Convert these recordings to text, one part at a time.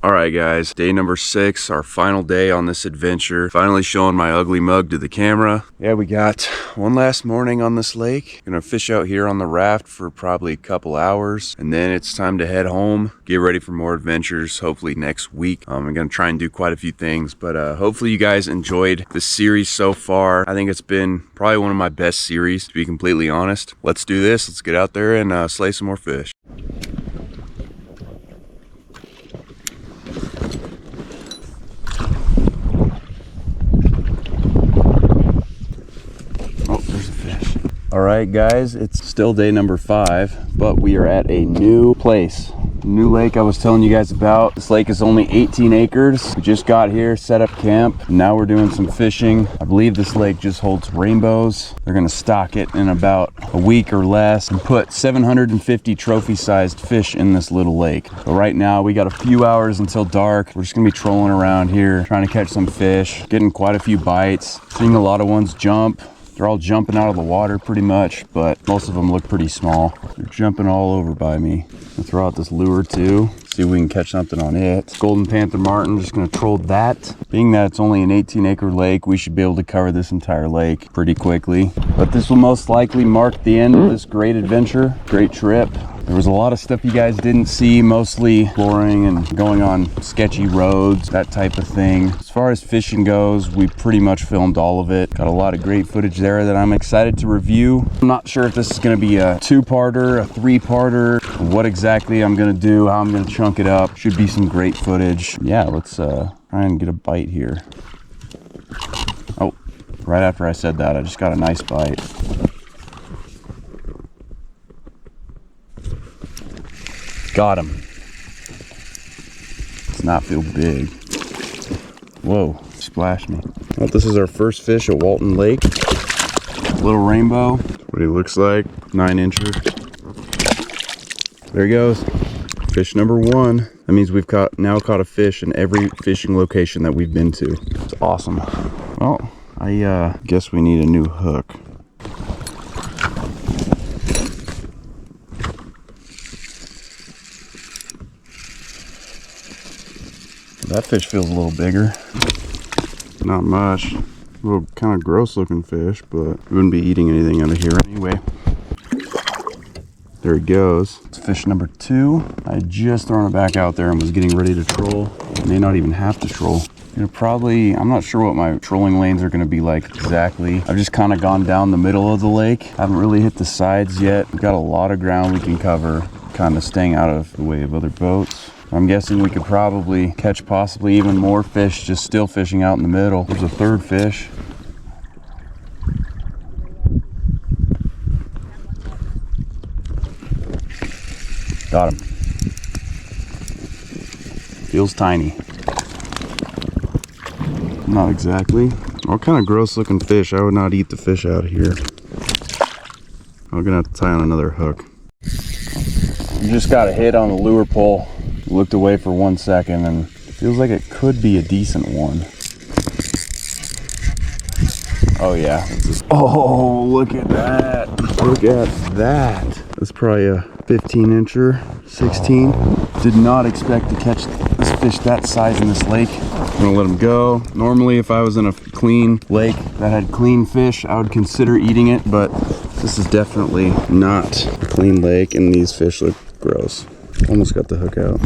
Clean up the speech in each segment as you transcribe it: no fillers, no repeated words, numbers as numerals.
All right, guys, day number 6, our final day on this adventure. Finally showing my ugly mug to the camera. Yeah, we got one last morning on this lake. Gonna fish out here on the raft for probably a couple hours, and then it's time to head home, get ready for more adventures, hopefully next week. I'm gonna try and do quite a few things, but hopefully you guys enjoyed the series so far. I think it's been probably one of my best series, to be completely honest. Let's do this. Let's get out there and slay some more fish. All right, guys, it's still day number 5, but we are at a new place. New lake I was telling you guys about. This lake is only 18 acres. We just got here, set up camp. Now we're doing some fishing. I believe this lake just holds rainbows. They're gonna stock it in about a week or less and put 750 trophy-sized fish in this little lake. But right now, we got a few hours until dark. We're just gonna be trolling around here, trying to catch some fish, getting quite a few bites, seeing a lot of ones jump. They're all jumping out of the water pretty much, but most of them look pretty small. They're jumping all over by me. I'll throw out this lure too, see if we can catch something on it. Golden Panther Martin, just gonna troll that. Being that it's only an 18-acre lake, we should be able to cover this entire lake pretty quickly. But this will most likely mark the end of this great adventure, great trip. There was a lot of stuff you guys didn't see, mostly exploring and going on sketchy roads, that type of thing. As far as fishing goes, we pretty much filmed all of it. Got a lot of great footage there that I'm excited to review. I'm not sure if this is gonna be a 2-parter, a 3-parter, what exactly I'm gonna do, how I'm gonna chunk it up. Should be some great footage. Yeah, let's try and get a bite here. Oh, right after I said that, I just got a nice bite. Got him. Does not feel big. Whoa, splashed me. Well, this is our first fish at Walton Lake. Little rainbow. What he looks like, 9-incher. There he goes. Fish number 1. That means we've now caught a fish in every fishing location that we've been to. It's awesome. Well, I guess we need a new hook. That fish feels a little bigger. Not much. A little kind of gross looking fish, but we wouldn't be eating anything out of here anyway. There he goes. It's fish number 2. I had just thrown it back out there and was getting ready to troll. I may not even have to troll. I'm not sure what my trolling lanes are gonna be like exactly. I've just kind of gone down the middle of the lake. Haven't really hit the sides yet. We've got a lot of ground we can cover, kind of staying out of the way of other boats. I'm guessing we could probably catch possibly even more fish just still fishing out in the middle. There's a 3rd fish. Got him. Feels tiny. Not exactly. What kind of gross looking fish? I would not eat the fish out of here. I'm gonna have to tie on another hook. You just got a hit on the lure pole. Looked away for 1 second and it feels like it could be a decent one. Oh yeah. Oh, look at that. Look at that. That's probably a 15-incher, 16. Did not expect to catch this fish that size in this lake. I'm gonna let him go. Normally if I was in a clean lake that had clean fish, I would consider eating it, but this is definitely not a clean lake and these fish look gross. Almost got the hook out.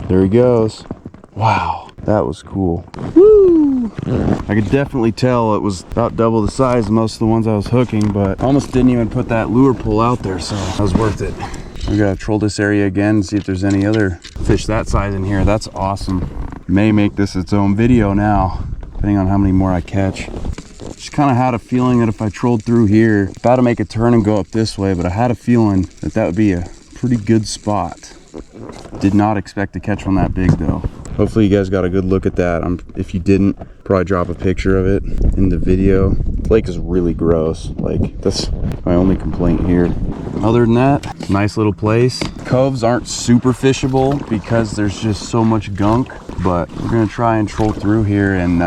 There he goes. Wow, that was cool. Woo! I could definitely tell it was about double the size of most of the ones I was hooking, but I almost didn't even put that lure pull out there, so that was worth it. We gotta troll this area again and see if there's any other fish that size in here. That's awesome. May make this its own video now, depending on how many more I catch. Just kind of had a feeling that if I trolled through here, about to make a turn and go up this way, but I had a feeling that that would be a pretty good spot. Did not expect to catch one that big though. Hopefully you guys got a good look at that. If you didn't, probably drop a picture of it in the video. The lake is really gross. Like, that's my only complaint here. Other than that, nice little place. Coves aren't super fishable because there's just so much gunk, but we're gonna try and troll through here and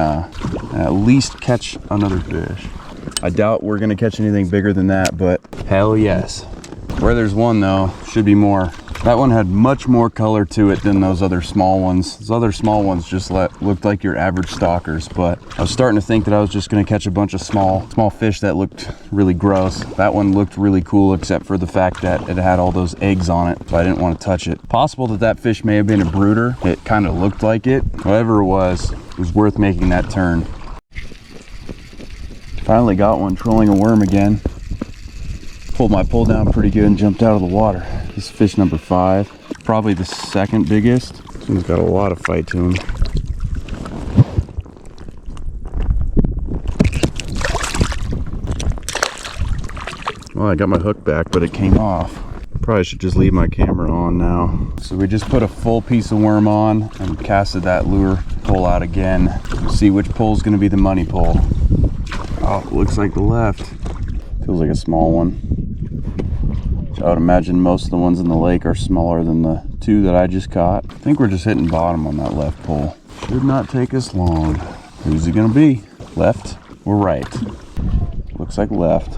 and at least catch another fish. I doubt we're gonna catch anything bigger than that, but hell yes. Where there's one though, should be more. That one had much more color to it than those other small ones. Those other small ones just looked like your average stalkers, but I was starting to think that I was just gonna catch a bunch of small fish that looked really gross. That one looked really cool, except for the fact that it had all those eggs on it, so I didn't want to touch it. Possible that that fish may have been a brooder. It kind of looked like it. Whatever it was worth making that turn. Finally got one, trolling a worm again. Pulled my pole down pretty good and jumped out of the water. This is fish number 5, probably the second biggest. He's got a lot of fight to him. Well, I got my hook back, but it came off. Probably should just leave my camera on now. So we just put a full piece of worm on and casted that lure pole out again. See which pole is going to be the money pole. Oh, it looks like the left. Feels like a small one. I would imagine most of the ones in the lake are smaller than the 2 that I just caught. I think we're just hitting bottom on that left pole. Should not take us long. Who's it gonna be? Left or right? Looks like left.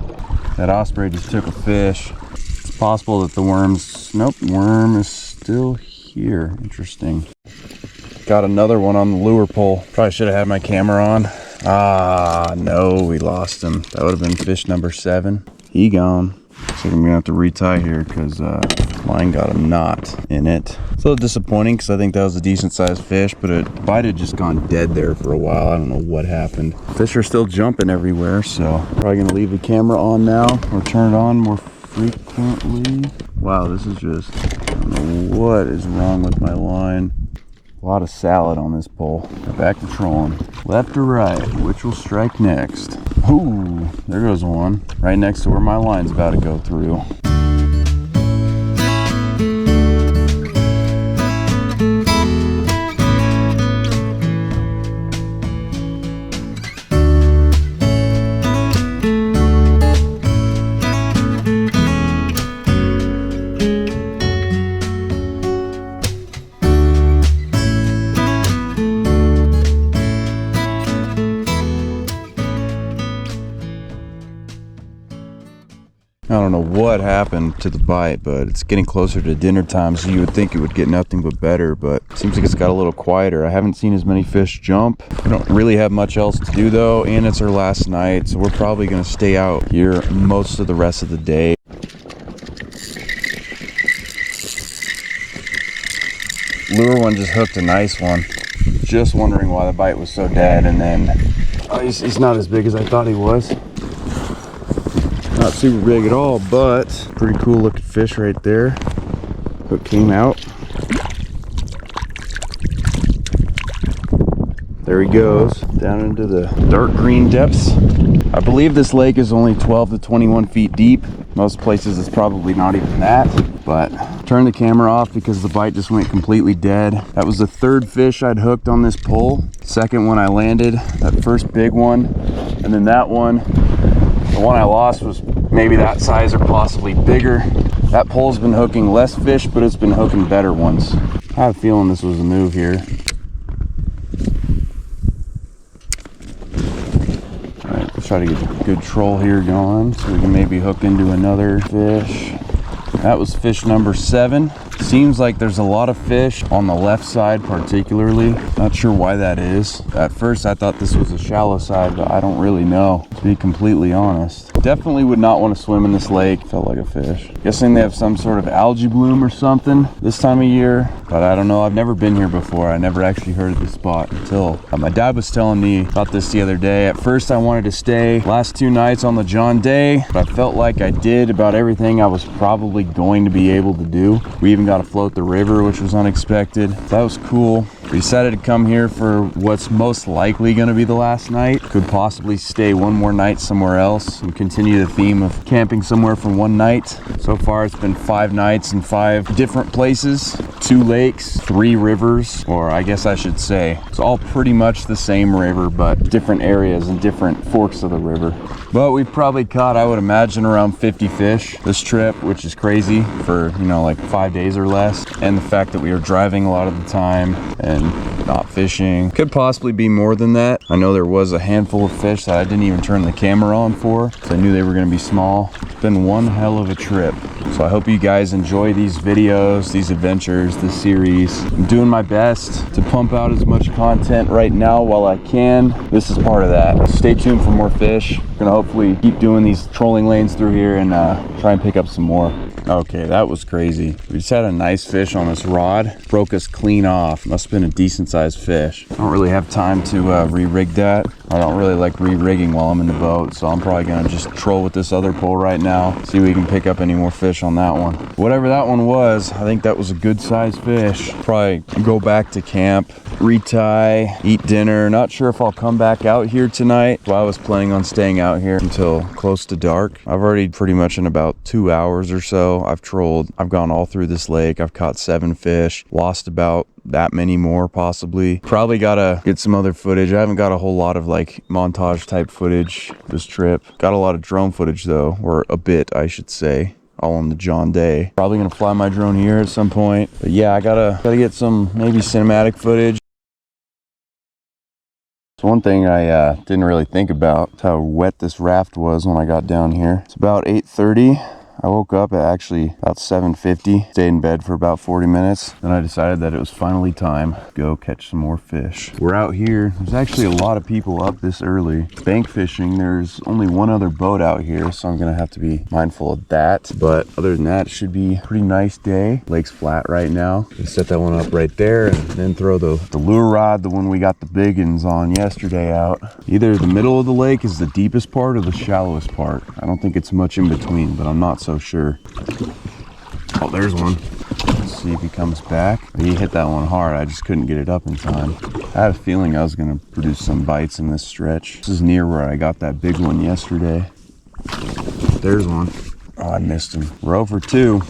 That osprey just took a fish. It's possible that the worm's, nope, worm is still here. Interesting. Got another one on the lure pole. Probably should have had my camera on. Ah, no, we lost him. That would have been fish number 7. He gone. Looks like I'm gonna have to retie here because line got a knot in it. It's a little disappointing because I think that was a decent sized fish, but the bite had just gone dead there for a while. I don't know what happened. Fish are still jumping everywhere, so probably gonna leave the camera on now or turn it on more frequently. Wow, this is just, I don't know what is wrong with my line. A lot of salad on this pole. Back to trolling. Left or right, which will strike next? Ooh, there goes one. Right next to where my line's about to go through. I don't know what happened to the bite, but it's getting closer to dinner time, so you would think it would get nothing but better, but it seems like it's got a little quieter. I haven't seen as many fish jump. We don't really have much else to do though, and it's our last night, so we're probably gonna stay out here most of the rest of the day. Lure one just hooked a nice one. Just wondering why the bite was so dead, and then he's not as big as I thought he was. Not super big at all, but pretty cool looking fish right there. Hook came out. There he goes, down into the dark green depths. I believe this lake is only 12 to 21 feet deep. Most places it's probably not even that, but turn the camera off because the bite just went completely dead. That was the 3rd fish I'd hooked on this pole. Second one I landed, that first big one, and then that one. The one I lost was maybe that size or possibly bigger. That pole's been hooking less fish, but it's been hooking better ones. I have a feeling this was a move here. All right, let's try to get a good troll here going so we can maybe hook into another fish. That was fish number 7. Seems like there's a lot of fish on the left side particularly. Not sure why that is. At first I thought this was a shallow side, but I don't really know, to be completely honest. Definitely would not want to swim in this lake. Felt like a fish. Guessing they have some sort of algae bloom or something this time of year, but I don't know. I've never been here before. I never actually heard of this spot until my dad was telling me about this the other day. At first I wanted to stay last 2 nights on the John Day, but I felt like I did about everything I was probably going to be able to do. We even got to float the river, which was unexpected. That was cool. We decided to come here for what's most likely going to be the last night. Could possibly stay one more night somewhere else and continue the theme of camping somewhere for one night. So far it's been 5 nights in 5 different places, 2 lakes, 3 rivers, or I guess I should say it's all pretty much the same river but different areas and different forks of the river. But we've probably caught, I would imagine, around 50 fish this trip, which is crazy for, you know, like 5 days or less. And the fact that we were driving a lot of the time and been not fishing. Could possibly be more than that. I know there was a handful of fish that I didn't even turn the camera on for, so I knew they were gonna be small. It's been one hell of a trip. So I hope you guys enjoy these videos, these adventures, this series. I'm doing my best to pump out as much content right now while I can. This is part of that. Stay tuned for more fish. Gonna hopefully keep doing these trolling lanes through here and try and pick up some more. Okay, that was crazy. We just had a nice fish on this rod. Broke us clean off. Must have been a decent sized fish. I don't really have time to re-rig that. I don't really like re-rigging while I'm in the boat, so I'm probably gonna just troll with this other pole right now. See if we can pick up any more fish on that one. Whatever that one was, I think that was a good sized fish. Probably go back to camp, retie, eat dinner. Not sure if I'll come back out here tonight. Well, I was planning on staying out here until close to dark. I've already pretty much in about 2 hours or so, I've trolled. I've gone all through this lake. I've caught 7 fish, lost about that many more possibly. Probably gotta get some other footage. I haven't got a whole lot of like montage type footage this trip. Got a lot of drone footage though, or a bit I should say, all on the John Day. Probably gonna fly my drone here at some point. But yeah, I gotta get some maybe cinematic footage. So one thing I didn't really think about is how wet this raft was when I got down here. It's about 8:30. I woke up at actually about 7:50, stayed in bed for about 40 minutes. Then I decided that it was finally time to go catch some more fish. We're out here. There's actually a lot of people up this early. Bank fishing, there's only one other boat out here, so I'm gonna have to be mindful of that. But other than that, it should be a pretty nice day. Lake's flat right now. Just set that one up right there and then throw the lure rod, the one we got the big uns on yesterday out. Either the middle of the lake is the deepest part or the shallowest part. I don't think it's much in between, but I'm not so sure. Oh, there's one. Let's see if he comes back. He hit that one hard. I just couldn't get it up in time. I had a feeling I was going to produce some bites in this stretch. This is near where I got that big one yesterday. There's one. Oh, I missed him. We're over 2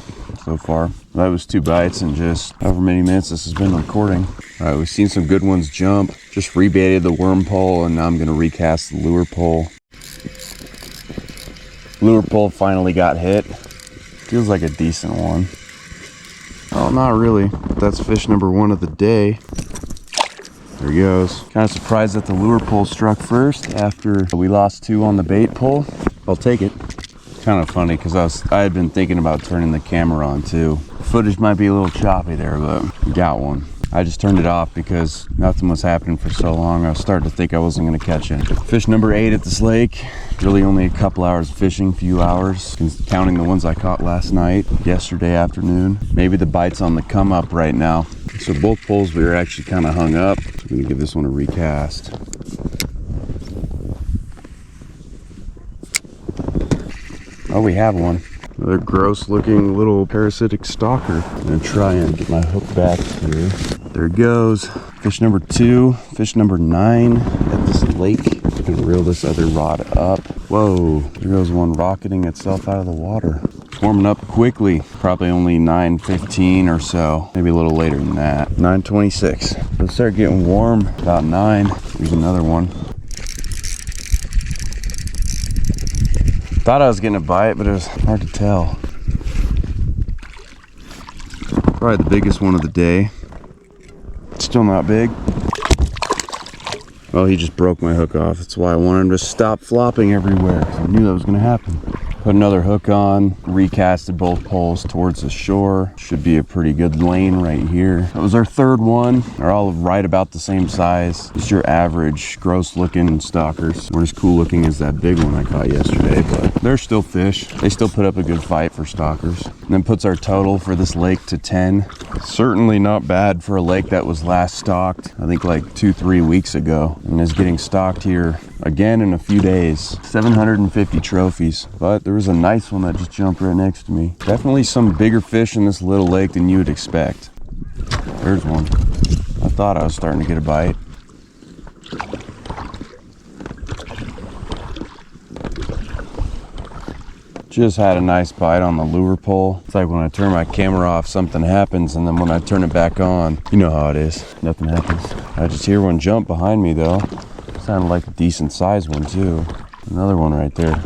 so far. That was 2 bites in just however many minutes this has been recording. All right, we've seen some good ones jump. Just rebaited the worm pole, and now I'm going to recast the lure pole. Lure pole finally got hit. Feels like a decent one. Oh, not really. That's fish number 1 of the day. There he goes. Kind of surprised that the lure pole struck first after we lost 2 on the bait pole. I'll take it. Kind of funny because I had been thinking about turning the camera on too. Footage might be a little choppy there, but we got one. I just turned it off because nothing was happening for so long. I was starting to think I wasn't going to catch it. Fish number 8 at this lake. Really only a couple hours fishing, few hours, counting the ones I caught last night, yesterday afternoon. Maybe the bite's on the come up right now. So both poles we were actually kind of hung up. I'm going to give this one a recast. Oh, we have one. Another gross looking little parasitic stalker. I'm gonna try and get my hook back here. There it goes. Fish number 2, fish number 9 at this lake. I'm gonna reel this other rod up. Whoa, there goes one rocketing itself out of the water. It's warming up quickly. Probably only 9:15 or so. Maybe a little later than that. 9:26. It'll start getting warm about 9. Here's another one. Thought I was getting a bite, but it was hard to tell. Probably the biggest one of the day. Still not big. Well, he just broke my hook off. That's why I wanted him to stop flopping everywhere, because I knew that was going to happen. Put another hook on, recasted both poles towards the shore. Should be a pretty good lane right here. That was our 3rd one. They're all right about the same size. Just your average gross looking stalkers. Weren't as cool looking as that big one I caught yesterday, but they're still fish. They still put up a good fight for stalkers. And then puts our total for this lake to 10. Certainly not bad for a lake that was last stocked, I think like 2-3 weeks ago, and is getting stocked here again in a few days. 750 trophies, but there was a nice one that just jumped right next to me. Definitely some bigger fish in this little lake than you would expect. There's one. I thought I was starting to get a bite. Just had a nice bite on the lure pole. It's like when I turn my camera off, something happens, and then when I turn it back on, you know how it is. Nothing happens. I just hear one jump behind me though. Sounded like a decent sized one too. Another one right there.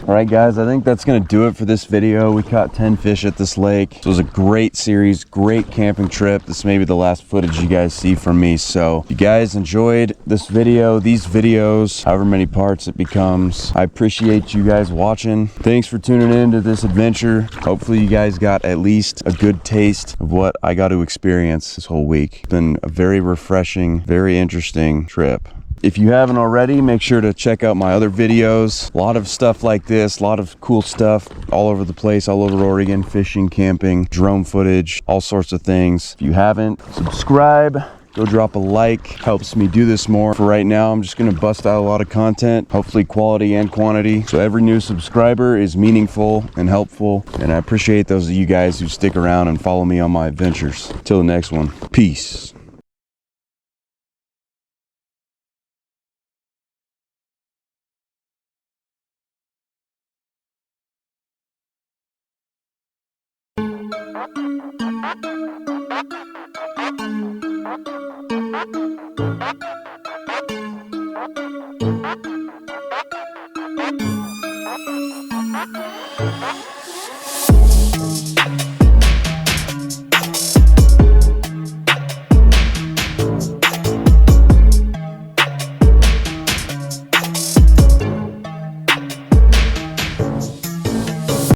All right, guys, I think that's gonna do it for this video. We caught 10 fish at this lake. It was a great series, great camping trip. This may be the last footage you guys see from me. So if you guys enjoyed this video, these videos, however many parts it becomes, I appreciate you guys watching. Thanks for tuning in to this adventure. Hopefully you guys got at least a good taste of what I got to experience this whole week. It's been a very refreshing, very interesting trip. If you haven't already, make sure to check out my other videos. A lot of stuff like this, a lot of cool stuff all over the place, all over Oregon, fishing, camping, drone footage, all sorts of things. If you haven't, subscribe, go drop a like, helps me do this more. For right now, I'm just gonna bust out a lot of content, hopefully quality and quantity. So every new subscriber is meaningful and helpful, and I appreciate those of you guys who stick around and follow me on my adventures. Till the next one, peace.